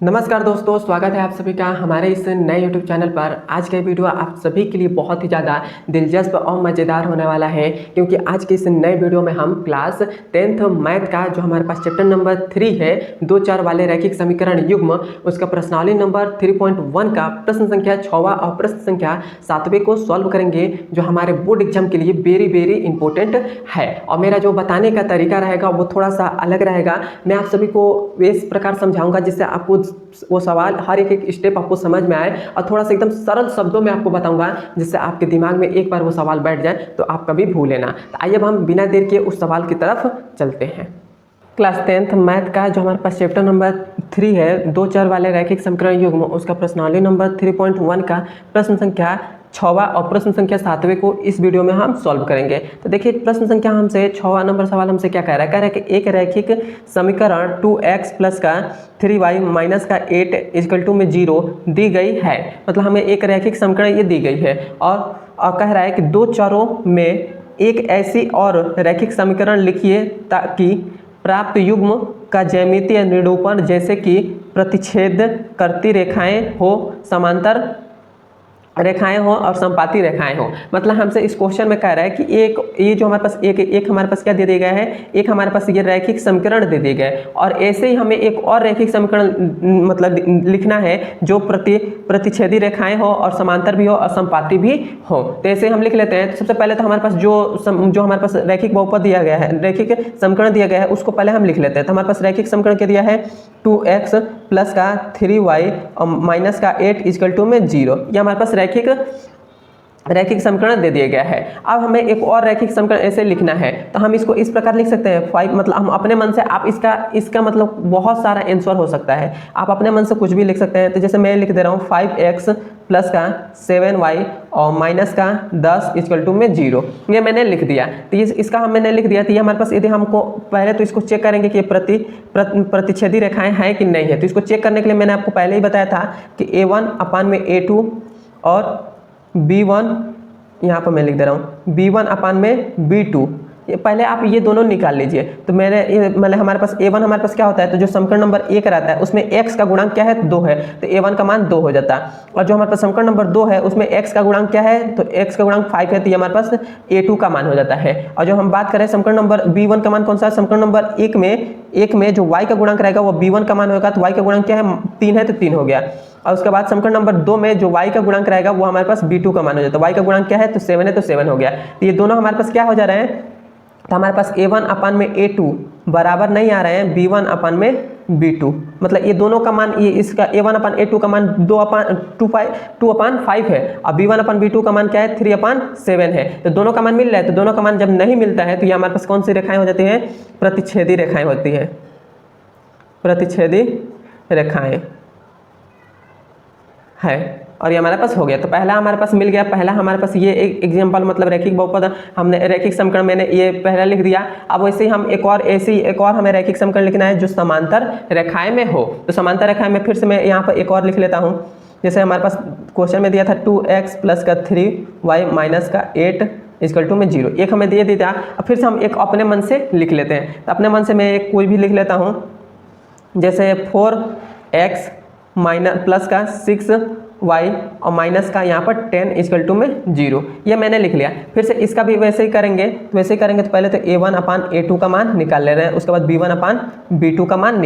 नमस्कार दोस्तों, स्वागत है आप सभी का हमारे इस नए YouTube चैनल पर। आज का वीडियो आप सभी के लिए बहुत ही ज़्यादा दिलचस्प और मज़ेदार होने वाला है, क्योंकि आज के इस नए वीडियो में हम क्लास 10th मैथ का जो हमारे पास चैप्टर नंबर 3 है, 2-4 वाले रैखिक समीकरण युग्म, उसका प्रश्नावली नंबर 3.1 का प्रश्न संख्या 6वां और प्रश्न संख्या 7वें को सॉल्व करेंगे, जो हमारे बोर्ड एग्जाम के लिए वेरी इंपॉर्टेंट है। और मेरा जो बताने का तरीका रहेगा वो थोड़ा सा अलग रहेगा। मैं आप सभी को इस प्रकार समझाऊंगा जिससे आपको वो सवाल हर एक स्टेप आपको समझ में आए, और थोड़ा सा एकदम सरल शब्दों में आपको बताऊंगा जिससे आपके दिमाग में एक बार वो सवाल बैठ जाए तो आप कभी भूले ना। तो आइए अब हम बिना देर के उस सवाल की तरफ चलते हैं। क्लास 10th मैथ का जो हमारे पास चैप्टर नंबर 3 है, 2-4 वाले रैखिक समीकरण युग्म, उसका प्रश्नावली नंबर 3.1 का प्रश्न संख्या 6वां और प्रश्न संख्या 7वें को इस वीडियो में हम सॉल्व करेंगे। तो देखिए, प्रश्न संख्या हमसे 6वां नंबर सवाल हमसे क्या कह रहा है कि एक रैखिक समीकरण 2x प्लस का 3y माइनस का 8 इक्वल टू में 0 दी गई है। मतलब हमें एक रैखिक समीकरण ये दी गई है और कह रहा है कि दो चरों में एक ऐसी और रैखिक समीकरण लिखिए ताकि प्राप्त युग्म का ज्यामितीय निरूपण जैसे कि प्रतिच्छेद करती रेखाएं हो, समांतर रेखाएं हो और संपाती रेखाएं हो। मतलब हमसे इस क्वेश्चन में कह रहा है कि ये जो हमारे पास एक हमारे पास क्या दे दिया गया है, एक हमारे पास ये रैखिक समीकरण दे दिए गए, और ऐसे ही हमें एक और रैखिक समीकरण मतलब लिखना है जो प्रतिच्छेदी रेखाएं हो और समांतर भी हो और संपाती भी हो। तो ऐसे हम लिख लेते हैं। तो सबसे पहले तो हमारे पास जो हमारे पास रैखिक बहुपद दिया गया है, रैखिक समीकरण दिया गया है, उसको पहले हम लिख लेते हैं। तो हमारे पास रैखिक समीकरण क्या दिया है, 2x प्लस का 3y और माइनस का 8 इक्वल टू में 0। ये हमारे पास रैखिक समीकरण दे दिया गया है। अब हमें एक और रैखिक समीकरण ऐसे लिखना है, तो हम इसको इस प्रकार लिख सकते हैं 5, मतलब हम अपने मन से, आप इसका मतलब बहुत सारा आंसर हो सकता है, आप अपने मन से कुछ भी लिख सकते हैं। तो जैसे मैं लिख दे रहा हूँ 5x प्लस का 7y और माइनस का 10 इक्वल टू में 0। ये मैंने लिख दिया। तो इसका मैंने लिख दिया। तो ये हमारे पास, यदि हमको पहले तो इसको चेक करेंगे कि प्रतिच्छेदी रेखाएं हैं कि नहीं है। तो इसको चेक करने के लिए मैंने आपको पहले ही बताया था कि a1 अपान में a2 और b1, यहाँ पर मैं लिख दे रहा हूँ b1 अपान में b2, ये पहले आप ये दोनों निकाल लीजिए। तो मतलब हमारे पास a1 हमारे पास क्या होता है, तो जो समीकरण नंबर 1 रहता है उसमें x का गुणांक क्या है, 2 है, तो a1 का मान 2 हो जाता है। और जो हमारे पास समीकरण नंबर 2 है उसमें x का गुणांक क्या है, तो x का गुणांक 5 है, तो ये हमारे पास a2 का मान हो जाता है। और जो हम बात करें समीकरण नंबर b1 का मान कौन सा है, समीकरण नंबर 1 में जो y का गुणांक रहेगा वो b1 का मान होगा, तो y का गुणांक क्या है, 3 है, तो 3 हो गया। और उसके बाद समीकरण नंबर 2 में जो y का गुणांक रहेगा वो हमारे पास b2 का मान हो जाता है। y का गुणांक क्या है, तो 7 है, तो 7 हो गया। तो ये दोनों हमारे पास क्या हो जा रहे हैं, तो हमारे पास a1 अपान में a2 बराबर नहीं आ रहे हैं b1 अपान में b2। मतलब ये दोनों का मान, ये इसका a1 अपान a2 का मान 2 अपान 5 है, और b1 अपान b2 का मान क्या है, 3 अपान 7 है। तो दोनों का मान मिल रहा है। तो दोनों का मान जब नहीं मिलता है तो ये हमारे पास कौन सी रेखाएं हो जाती हैं, प्रतिच्छेदी रेखाएं होती है, प्रतिच्छेदी रेखाएं है। और ये हमारे पास हो गया। तो पहला हमारे पास मिल गया। पहला हमारे पास ये एक एग्जांपल, मतलब रैखिक बहुपद, हमने रैखिक समीकरण मैंने ये पहला लिख दिया। अब वैसे ही हम एक और हमें रैखिक समीकरण लिखना है जो समांतर रेखाएं में हो। तो समांतर रेखाएं में फिर से मैं यहाँ पर एक और लिख लेता हूँ। जैसे हमारे पास क्वेश्चन में दिया था 2x प्लस का 3y माइनस का 8 इक्वल टू में 0, एक हमें दे दिया। अब फिर से हम एक अपने मन से लिख लेते हैं। तो अपने मन से मैं एक कोई भी लिख लेता हूँ, जैसे 4x माइनस प्लस का 6y और माइनस का यहाँ पर 10 इक्वल टू में 0, ये मैंने लिख लिया। फिर से इसका भी वैसे ही करेंगे। तो पहले तो a1 अपान a2 का मान निकाल ले रहे हैं, उसके बाद b1 अपान b2 का मान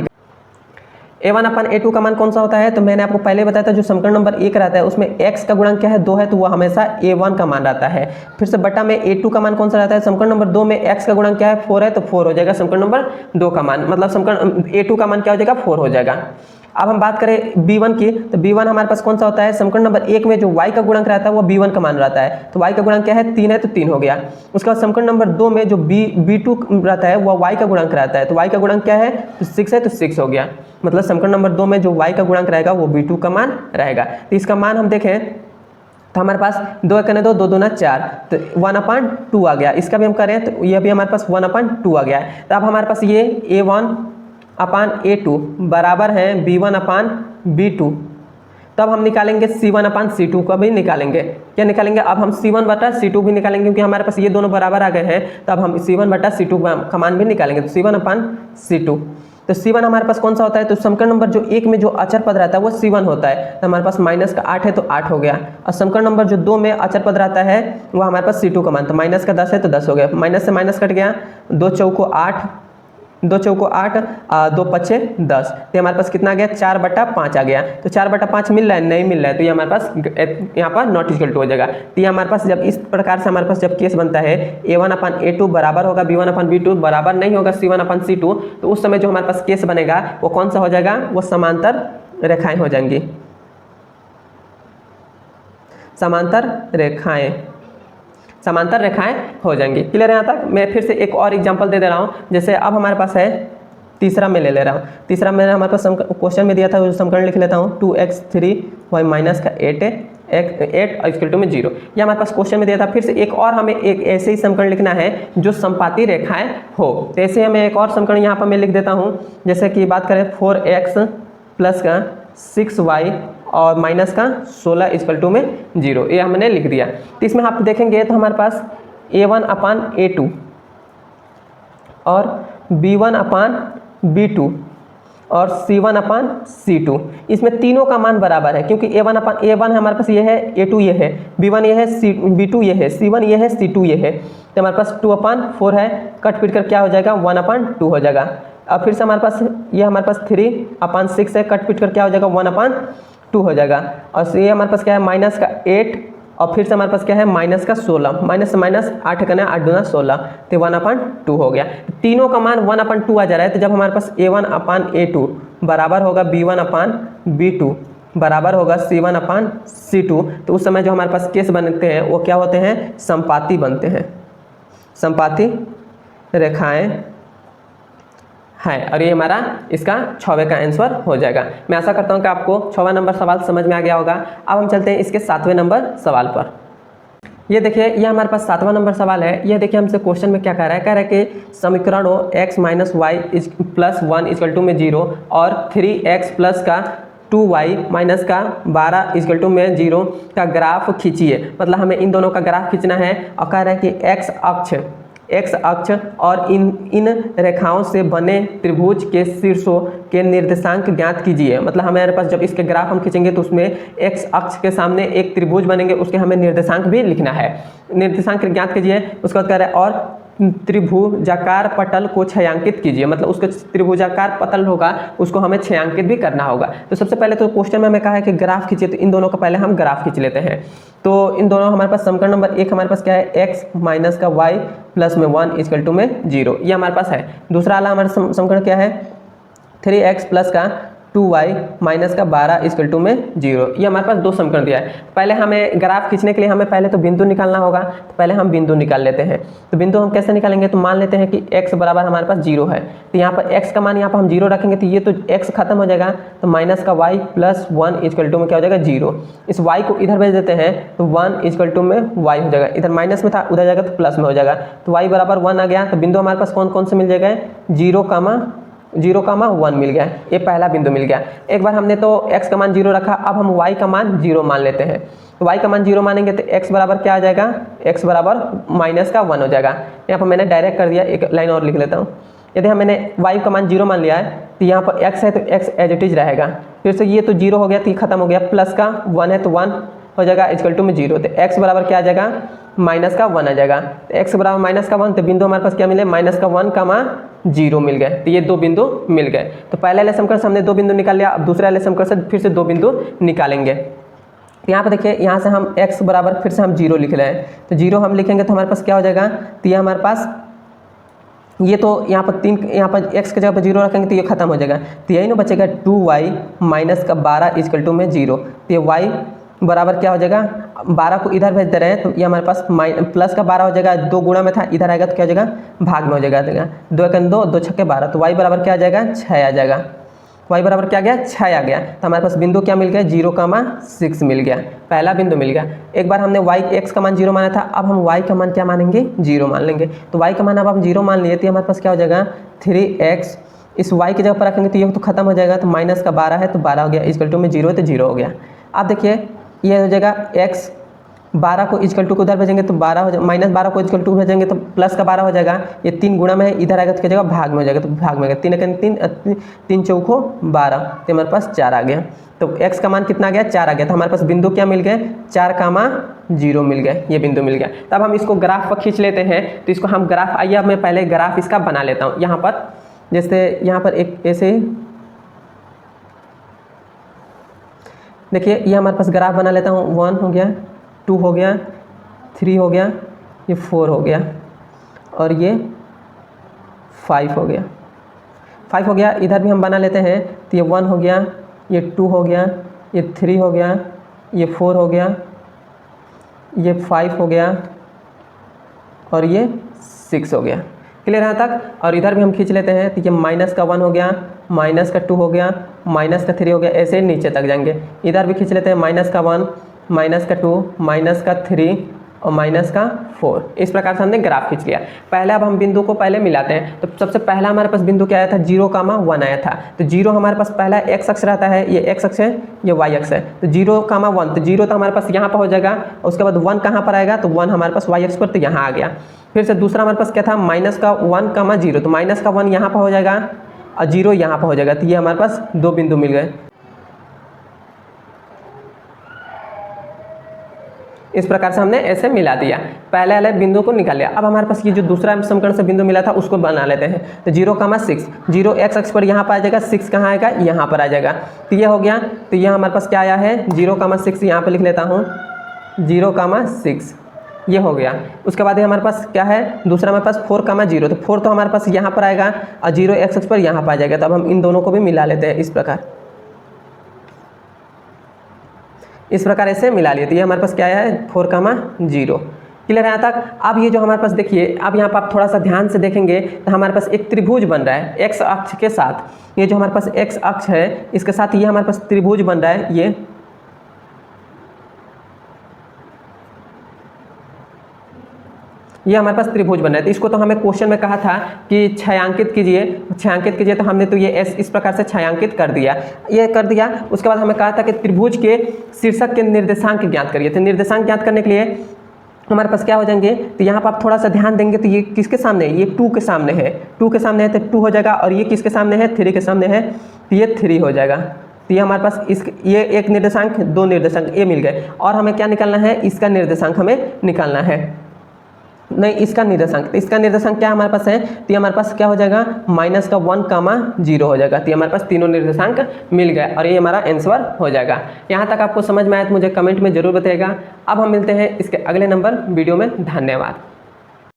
a1 अपान a2 का मान कौन सा होता है, तो मैंने आपको पहले बताया था जो समीकरण नंबर 1 रहता है उसमें x का गुणांक क्या है, 2 है, तो वो हमेशा a1 का मान रहता है। फिर से बटा में a2 का मान कौन सा रहता है, समीकरण नंबर 2 में x का गुणांक क्या है, 4 है, तो 4 हो जाएगा समीकरण नंबर 2 का मान, मतलब समीकरण a2 का मान क्या हो जाएगा, 4 हो जाएगा। अब हम बात करें b1 की, तो b1 हमारे पास कौन सा होता है, समीकरण नंबर 1 में जो y का गुणांक रहता है वो b1 का मान रहता है, तो y का गुणांक क्या है, 3 है, तो 3 हो गया। उसके बाद समीकरण नंबर 2 में जो b2 रहता है वो y का गुणांक रहता है, तो y का गुणांक क्या है, तो 6 है, तो 6 हो गया। मतलब समीकरण नंबर 2 में जो y का गुणांक रहेगा वो b2 का मान रहेगा। तो इसका मान हम देखें तो हमारे पास 2 कने 2 2 4, तो 1/2 आ गया। इसका भी हम करें तो ये भी हमारे पास 1/2 आ गया है। तो अब हमारे पास ये a1 अपान a2 बराबर है b1 अपान b2। तब हम निकालेंगे c1 अपान c2 का भी निकालेंगे। क्या निकालेंगे, अब हम c1 बटा c2 भी निकालेंगे, क्योंकि हमारे पास ये दोनों बराबर आ गए हैं। तब हम c1 बटा c2 का मान भी निकालेंगे। तो c1 अपान c2 तो C1 हमारे पास कौन सा होता है, तो समीकरण नंबर जो 1 में जो अचर पद रहता है वो C1 होता है, तो हमारे पास माइनस का 8 है तो 8 हो गया। और समीकरण नंबर जो 2 में अचर पद रहता है वो हमारे पास C2 का मान, तो माइनस का 10 है तो 10 हो गया, माइनस से माइनस कट गया, 2 चौको 8, 2 चौको 8, 2 पच्छे 10, तो हमारे पास कितना आ गया, 4/5 आ गया। तो 4/5 मिल रहा है, नहीं मिल रहा है, तो ये हमारे पास यहाँ पर नॉट इक्वल टू हो जाएगा। तो ये हमारे पास जब इस प्रकार से हमारे पास जब केस बनता है A1/A2 बराबर होगा B1/B2 बराबर नहीं होगा C1/C2, तो उस समय जो हमारे पास केस बनेगा वो कौन सा हो जाएगा, वो समांतर रेखाएं हो जाएंगी, समांतर रेखाएं हो जाएंगी। क्लियर है यहाँ तक। मैं फिर से एक और एग्जांपल दे रहा हूँ। जैसे अब हमारे पास है तीसरा में ले रहा हूँ, तीसरा में हमारे पास क्वेश्चन में दिया था, वो समीकरण लिख लेता हूँ 2x3y माइनस का 8 इक्वल टू में 0, ये हमारे पास क्वेश्चन में दिया था। फिर से एक और हमें एक ऐसे ही समीकरण लिखना है जो समपाती रेखाएं हो, तो ऐसे हमें एक और समीकरण यहाँ पर मैं लिख देता हूँ। जैसे कि बात करें 4x प्लस का 6y और माइनस का 16 इक्वल टू में 0, ये हमने लिख दिया। तो इसमें आप देखेंगे तो हमारे पास A1/A2 और B1/B2 और C1/C2, इसमें तीनों का मान बराबर है, क्योंकि A1 हमारे पास ये है, A2 ये है, B1 ये है, B2 ये है, C1 ये है, C2 ये है, तो हमारे पास 2/4 है, कट पीट कर क्या हो जाएगा 1/2 हो जाएगा। अब फिर से हमारे पास ये हमारे पास 3/6 है, कट पीट कर क्या हो जाएगा 1/2 हो जाएगा। और ये हमारे पास क्या है माइनस का 8, और फिर से हमारे पास क्या है माइनस का 16, माइनस से माइनस 8 करना है, 8 दूना 16, तो 1/2 हो गया। तीनों का मान 1/2 आ जा रहा है। तो जब हमारे पास A1/A2 बराबर होगा B1/B2 बराबर होगा C1/C2, तो उस समय जो हमारे पास केस बनते हैं वो क्या होते हैं, समपाती बनते हैं, समपाती रेखाएं है। और ये हमारा इसका 6वें का आंसर हो जाएगा। मैं आशा करता हूँ कि आपको 6वां नंबर सवाल समझ में आ गया होगा। अब हम चलते हैं इसके 7वें नंबर सवाल पर। ये देखिए, ये हमारे पास 7वां नंबर सवाल है। ये देखिए हमसे क्वेश्चन में क्या कह रहा है, कह रहा है कि समीकरणों x minus Y plus 1 equal to में 0 और 3x प्लस का 2y माइनस का 12 इक्वल टू में 0 का ग्राफ खींचिए। मतलब हमें इन दोनों का ग्राफ खींचना है, और कह रहा है कि x अक्ष और इन रेखाओं से बने त्रिभुज के शीर्षों के निर्देशांक ज्ञात कीजिए। मतलब हमारे पास जब इसके ग्राफ हम खींचेंगे तो उसमें x अक्ष के सामने एक त्रिभुज बनेंगे, उसके हमें निर्देशांक भी लिखना है। निर्देशांक ज्ञात कीजिए, उसके बाद कह रहा है और त्रिभुजाकार पटल को छायांकित कीजिए। मतलब उसका त्रिभुजाकार पटल होगा उसको हमें छायांकित भी करना होगा। तो सबसे पहले तो क्वेश्चन में हमें कहा है कि ग्राफ खींचिए, तो इन दोनों का पहले हम ग्राफ खींच लेते हैं। तो इन दोनों हमारे पास समीकरण नंबर 1 हमारे पास क्या है, x माइनस का y प्लस में 1 इक्वल टू में 0, ये हमारे पास है। दूसरा वाला हमारा समीकरण क्या है, 3x प्लस का 2y माइनस का 12 इक्वल टू में 0, ये हमारे पास दो समीकरण दिया है। पहले हमें ग्राफ खींचने के लिए हमें पहले तो बिंदु निकालना होगा, तो पहले हम बिंदु निकाल लेते हैं। तो बिंदु हम कैसे निकालेंगे, तो मान लेते हैं कि x बराबर हमारे पास 0 है, तो यहाँ पर x का मान यहाँ पर हम 0 रखेंगे, तो ये तो x खत्म हो जाएगा, तो माइनस का y प्लस 1 इक्वल टू में क्या हो जाएगा 0। इस y को इधर भेज देते हैं तो 1 इक्वल टू में y हो जाएगा, इधर माइनस में था उधर जाएगा तो प्लस में हो जाएगा, तो y बराबर 1 आ गया। तो बिंदु हमारे पास कौन कौन से मिल जाएगा, 0,1 मिल गया, ये पहला बिंदु मिल गया। एक बार हमने तो x का मान 0 रखा, अब हम y का मान 0 मान लेते हैं। तो y का मान 0 मानेंगे तो x बराबर क्या आ जाएगा, x बराबर माइनस का 1 हो जाएगा। यहाँ पर मैंने डायरेक्ट कर दिया, एक लाइन और लिख लेता हूँ। यदि हमने y का मान 0 मान लिया है तो यहाँ पर x है तो x एज इट इज रहेगा, फिर से ये तो 0 हो गया तो ये खत्म हो गया, प्लस का 1 है तो 1 हो जाएगा इक्वल टू में 0, तो x बराबर क्या आ जाएगा माइनस का 1 आ जाएगा। तो x बराबर माइनस का 1, तो बिंदु हमारे पास क्या मिले, माइनस का 1 का 0 मिल गए, तो ये दो बिंदु मिल गए। तो पहले वाले समीकरण से हमने दो बिंदु निकाल लिया, अब दूसरे वाले समीकरण से फिर से दो बिंदु निकालेंगे। यहाँ पर देखिए, यहाँ से हम x बराबर फिर से हम 0 लिख रहे हैं, तो 0 हम लिखेंगे तो हमारे पास क्या हो जाएगा, तो ये हमारे पास ये तो यहाँ पर 3, यहाँ पर x के जगह पर 0 रखेंगे तो ये खत्म हो जाएगा, तो यही ना बचेगा 2y माइनस का 12 इक्वल टू में 0। तो ये y बराबर क्या हो जाएगा, 12 को इधर भेज दे रहे हैं तो ये हमारे पास प्लस का 12 हो जाएगा, 2 गुणा में था इधर आएगा तो क्या हो जाएगा भाग में हो जाएगा, 2 1 2 2 6 12, तो y बराबर क्या आ जाएगा 6 आ जाएगा। y बराबर क्या आ गया 6 आ गया, तो हमारे पास बिंदु क्या मिल गया 0,6 मिल गया, पहला बिंदु मिल गया। एक बार हमने x का मान 0 माना था, अब हम y का मान क्या मानेंगे 0 मान लेंगे। तो y का मान अब हम 0 मान लिए तो हमारे पास क्या हो जाएगा 3x, इस y की जगह पर रखेंगे तो ये तो खत्म हो जाएगा, तो माइनस का 12 है तो 12 हो गया इक्वल टू में 0 है तो 0 हो गया। अब देखिए ये हो जाएगा x 12 को इक्वल टू को उधर भेजेंगे तो 12 हो जाएगा, -12 को इक्वल टू भेजेंगे तो प्लस का 12 हो जाएगा। ये 3 गुणा में है, इधर आएगा तो क्या जगह भाग में हो जाएगा, तो भाग में आएगा 3 3 चौको 12, तो हमारे पास 4 आ गया। तो x का मान कितना आ गया, 4 आ गया। तो हमारे पास बिंदु क्या मिल गए, 4,0 मिल गए, ये बिंदु मिल गया। तब हम इसको ग्राफ पर खींच लेते हैं। तो इसको हम ग्राफ, आइए अब मैं पहले ग्राफ इसका बना लेता हूँ। यहाँ पर जैसे यहाँ पर एक ऐसे देखिए, ये हमारे पास ग्राफ बना लेता हूँ। 1 हो गया, 2 हो गया, 3 हो गया, ये 4 हो गया और ये 5 हो गया। 5 हो गया, इधर भी हम बना लेते हैं। तो ये 1 हो गया, ये 2 हो गया, ये 3 हो गया, ये 4 हो गया, ये 5 हो गया और ये 6 हो गया। क्लियर यहाँ तक। और इधर भी हम खींच लेते हैं। तो ये -1 हो गया, -2 हो गया, -3 हो गया, ऐसे ही नीचे तक जाएंगे। इधर भी खींच लेते हैं, -1, -2, -3 और -4। इस प्रकार से हमने ग्राफ खींच लिया। पहले अब हम बिंदु को पहले मिलाते हैं। तो सबसे पहला हमारे पास बिंदु क्या आया था, 0,1 आया था। तो 0 हमारे पास पहला x अक्ष रहता है, ये x अक्ष है, ये y अक्ष है। तो 0,1, तो 0 तो हमारे पास यहाँ पर हो जाएगा। उसके बाद 1 कहाँ पर आएगा, तो 1 हमारे पास y अक्ष पर, तो यहाँ आ गया। फिर से दूसरा हमारे पास क्या था, -1,0, तो -1 यहाँ पर हो जाएगा और 0 यहाँ पर हो जाएगा। तो ये हमारे पास 2 बिंदु मिल गए। इस प्रकार से हमने ऐसे मिला दिया, पहले वाले बिंदु को निकाल लिया। अब हमारे पास ये जो दूसरा समीकरण से बिंदु मिला था उसको बना लेते हैं। तो 0,6, 0 x अक्ष पर यहाँ पर आ जाएगा, 6 कहाँ आएगा, यहाँ पर आ जाएगा। तो ये हो गया। तो ये हमारे पास क्या आया है, 0,6, यहाँ पर लिख लेता हूँ 0,6, ये हो गया। उसके बाद ये हमारे पास क्या है, दूसरा हमारे पास 4,0, तो 4 तो हमारे पास यहाँ पर आएगा और 0 x अक्ष पर यहाँ पर आ जाएगा। तो अब हम इन दोनों को भी मिला लेते हैं इस प्रकार ऐसे मिला लिए। तो ये हमारे पास क्या है, 4,0। क्लियर है यहाँ तक। अब ये जो हमारे पास देखिए, अब यहाँ पर आप थोड़ा सा ध्यान से देखेंगे तो हमारे पास एक त्रिभुज बन रहा है x अक्ष के साथ। ये जो हमारे पास x अक्ष है, इसके साथ ये हमारे पास त्रिभुज बन रहा है। ये हमारे पास त्रिभुज बन रहा है। तो इसको तो हमें क्वेश्चन में कहा था कि छायांकित कीजिए, तो हमने तो ये इस प्रकार से छायांकित कर दिया, ये कर दिया। उसके बाद हमें कहा था कि त्रिभुज के शीर्षक के निर्देशांक ज्ञात करिए। तो निर्देशांक ज्ञात करने के लिए हमारे पास क्या हो जाएंगे, तो यहाँ पर आप थोड़ा सा ध्यान देंगे तो ये किसके सामने है, ये 2 के सामने है, 2 के सामने है तो 2 हो जाएगा। और ये किसके सामने है, 3 के सामने है, तो ये 3 हो जाएगा। तो ये हमारे पास ये एक निर्देशांक, 2 निर्देशांक ये मिल गए। और हमें क्या निकालना है, इसका निर्देशांक हमें निकालना है, नहीं इसका निर्देशांक। तो इसका निर्देशांक क्या हमारे पास है, तो हमारे पास क्या हो जाएगा, -1,0 हो जाएगा। तो हमारे पास तीनों निर्देशांक मिल गए और ये हमारा आंसर हो जाएगा। यहाँ तक आपको समझ में आया तो मुझे कमेंट में जरूर बताइएगा। अब हम मिलते हैं इसके अगले नंबर वीडियो में। धन्यवाद।